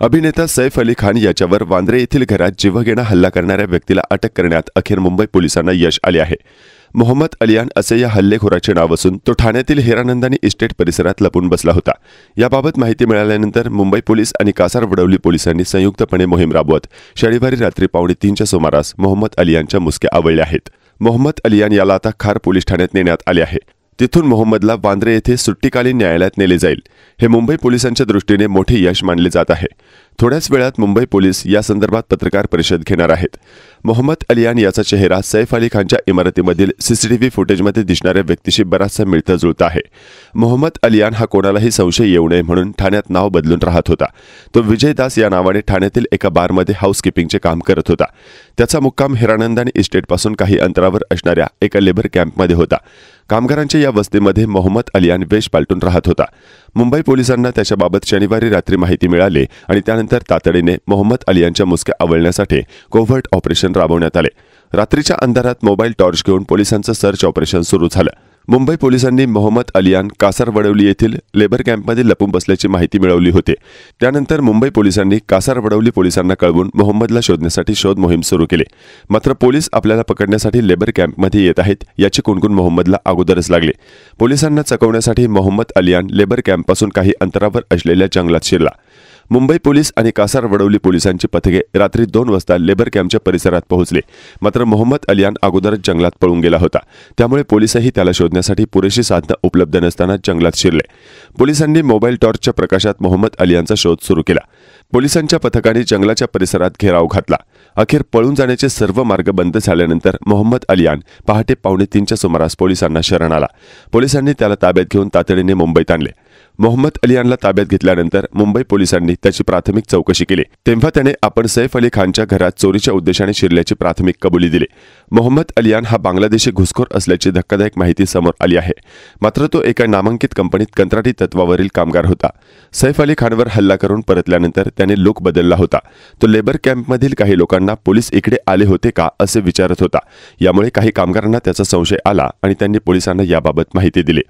अभिनेता सैफ अली खान याच्यावर वांद्रे येथील घरात जीवघेणा हल्ला करणाऱ्या व्यक्तीला अटक करण्यात अखेर मुंबई पोलिसांना यश आले आहे। मोहम्मद अलियान असे या हल्लेखोराचे नाव असून तो ठाण्यातील हिरानंदानी इस्टेट परिसरात लपून बसला होता। याबाबत माहिती मिळाल्यानंतर मुंबई पोलीस आणि कासारवडवली पोलिसांनी संयुक्तपणे मोहीम राबवत शनिवारी रात्री 2:45च्या सुमारास मोहम्मद अलियानच्या मुसके आवळले आहेत। मोहम्मद अलियान याला आता खार पोलीस ठाण्यात नेण्यात आले आहे। तिथून मोहम्मदला वांद्रे येथे सुट्टीकालीन न्यायालयात नेले जाईल। हे मुंबई पोलिसांच्या दृष्टीने मोठे यश मानले जात आहे। थोड्याच वेळात मुंबई पोलीस या संदर्भात पत्रकार परिषद घेणार आहेत। मोहम्मद अलियान याचा चेहरा सैफ अली खानच्या इमारतीमधील सीसीटीव्ही फुटेजमध्ये दिसणाऱ्या व्यक्तीशी बराचसा मिळता जुळता आहे। मोहम्मद अलियान हा कोणालाही संशय येऊ नये म्हणून ठाण्यात नाव बदलून राहत होता। तो विजय दास या नावाने ठाण्यातील एका बारमध्ये हाऊसकीपिंगचे काम करत होता। त्याचा मुक्काम हिरानंदानी इस्टेटपासून काही अंतरावर असणाऱ्या एका लेबर कॅम्पमध्ये होता। कामगारांच्या या वस्तीमध्ये मोहम्मद अलियान वेश पालटून राहत होता। मुंबई पोलिसांना त्याच्याबाबत शनिवारी रात्री माहिती मिळाली आणि त्यानंतर तातडीने मोहम्मद अलियानच्या मुसक्या आवळण्यासाठी कोव्हर्ट ऑपरेशन राबवण्यात आले। रात्रीच्या अंधारात मोबाईल टॉर्च घेऊन पोलिसांचं सर्च ऑपरेशन सुरू झालं। मुंबई पोलिसांनी मोहम्मद अलियान कासारवडवली येथील लेबर कॅम्पमध्ये लपून बसल्याची माहिती मिळवली होती। त्यानंतर मुंबई पोलिसांनी कासारवडवली पोलिसांना कळवून मोहम्मदला शोधण्यासाठी शोध मोहीम सुरू केली। मात्र पोलीस आपल्याला पकडण्यासाठी लेबर कॅम्पमध्ये येत आहेत याची कुणकुण मोहम्मदला अगोदरच लागली। पोलिसांना चकवण्यासाठी मोहम्मद अलियान लेबर कॅम्पपासून काही अंतरावर असलेल्या जंगलात शिरला। मुंबई पोलीस आणि कासारवडवली पोलिसांची पथके रात्री 2 वाजता लेबर कॅम्पच्या परिसरात पोहोचले। मात्र मोहम्मद अलियान अगोदरच जंगलात पळून गेला होता। त्यामुळे पोलिसही त्याला शोधण्यासाठी पुरेशी साधनं उपलब्ध नसताना जंगलात शिरले। पोलिसांनी मोबाईल टॉर्चच्या प्रकाशात मोहम्मद अलियानचा शोध सुरू केला। पोलिसांच्या पथकाने जंगलाच्या परिसरात घेराव घातला। अखेर पळून जाण्याचे सर्व मार्ग बंद झाल्यानंतर मोहम्मद अलियान पहाटे 2:45च्या सुमारास पोलिसांना शरण आला। पोलिसांनी त्याला ताब्यात घेऊन तातडीने मुंबईत आणले। मोहम्मद अलियानला ताब्यात घेतल्यानंतर मुंबई पोलिसांनी त्याची प्राथमिक चौकशी केली। तेव्हा त्याने आपण सैफ अली खानच्या घरात चोरीच्या उद्देशाने शिरल्याची प्राथमिक कबुली दिली। मोहम्मद अलियान हा बांगलादेशी घुसखोर असल्याची धक्कादायक माहिती समोर आली आहे। मात्र तो एका नामांकित कंपनीत कंत्राटी तत्वावरील कामगार होता। सैफ अली खानवर हल्ला करून परतल्यानंतर त्याने लुक बदलला होता। तो लेबर कॅम्पमधील काही लोकांना पोलीस इकडे आले होते का असे विचारत होता। यामुळे काही कामगारांना त्याचा संशय आला आणि त्यांनी पोलिसांना याबाबत माहिती दिली।